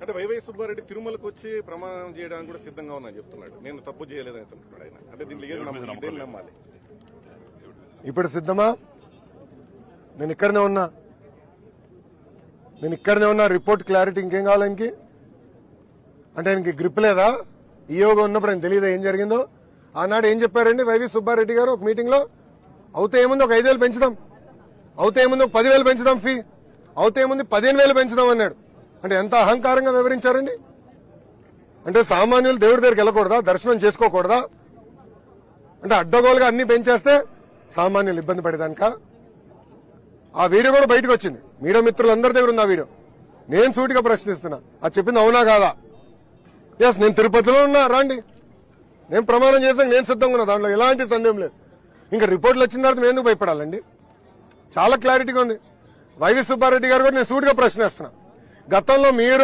అంటే వైవై సుబ్బారెడ్డి తిరుమలకు వచ్చి ప్రమాణం చేయడానికి కూడా సిద్ధంగా ఉన్నా చెప్తున్నాడు. నేను తప్పు చేయలేదని చెప్తున్నాడు ఆయన. అంటే దీంట్లో ఏది నమ్మాలి? ఇప్పుడు సిద్ధమా? నేను ఇక్కడనే ఉన్నా. రిపోర్ట్ క్లారిటీ ఇంకేం కావాలి ఆయనకి? అంటే ఆయనకి గ్రిప్ లేదా? ఈయోగా ఉన్నప్పుడు ఆయన తెలియదా ఏం జరిగిందో? ఆనాడు ఏం చెప్పారండి వైవి సుబ్బారెడ్డి గారు ఒక మీటింగ్ లో? అవుతే ఏముంది ఒక 5,000 పెంచుదాం, అవుతే ఏముంది ఒక 10,000 పెంచుదాం ఫీ, అవుతే ఏముంది 15,000 పెంచుదాం అన్నాడు. అంటే ఎంత అహంకారంగా వివరించారండి. అంటే సామాన్యులు దేవుడి దగ్గరికి వెళ్ళకూడదా? దర్శనం చేసుకోకూడదా? అంటే అడ్డగోలుగా అన్ని పెంచేస్తే సామాన్యులు ఇబ్బంది పడేదానిక? ఆ వీడియో కూడా బయటకు వచ్చింది, మీడియా మిత్రులందరి దగ్గర ఉంది ఆ వీడియో. నేను సూటిగా ప్రశ్నిస్తున్నా, అది చెప్పింది అవునా కాదా? ఎస్, నేను తిరుపతిలో ఉన్నా, రండి, నేను ప్రమాణం చేసాను, నేను సిద్ధంగా ఉన్నా, దాంట్లో ఎలాంటి సందేహం లేదు. ఇంకా రిపోర్ట్లు వచ్చిన తర్వాత మేము ఎందుకు భయపడాలండి? చాలా క్లారిటీగా ఉంది. వైవి సుబ్బారెడ్డి గారు కూడా నేను సూటిగా ప్రశ్నిస్తున్నా, గతంలో మీరు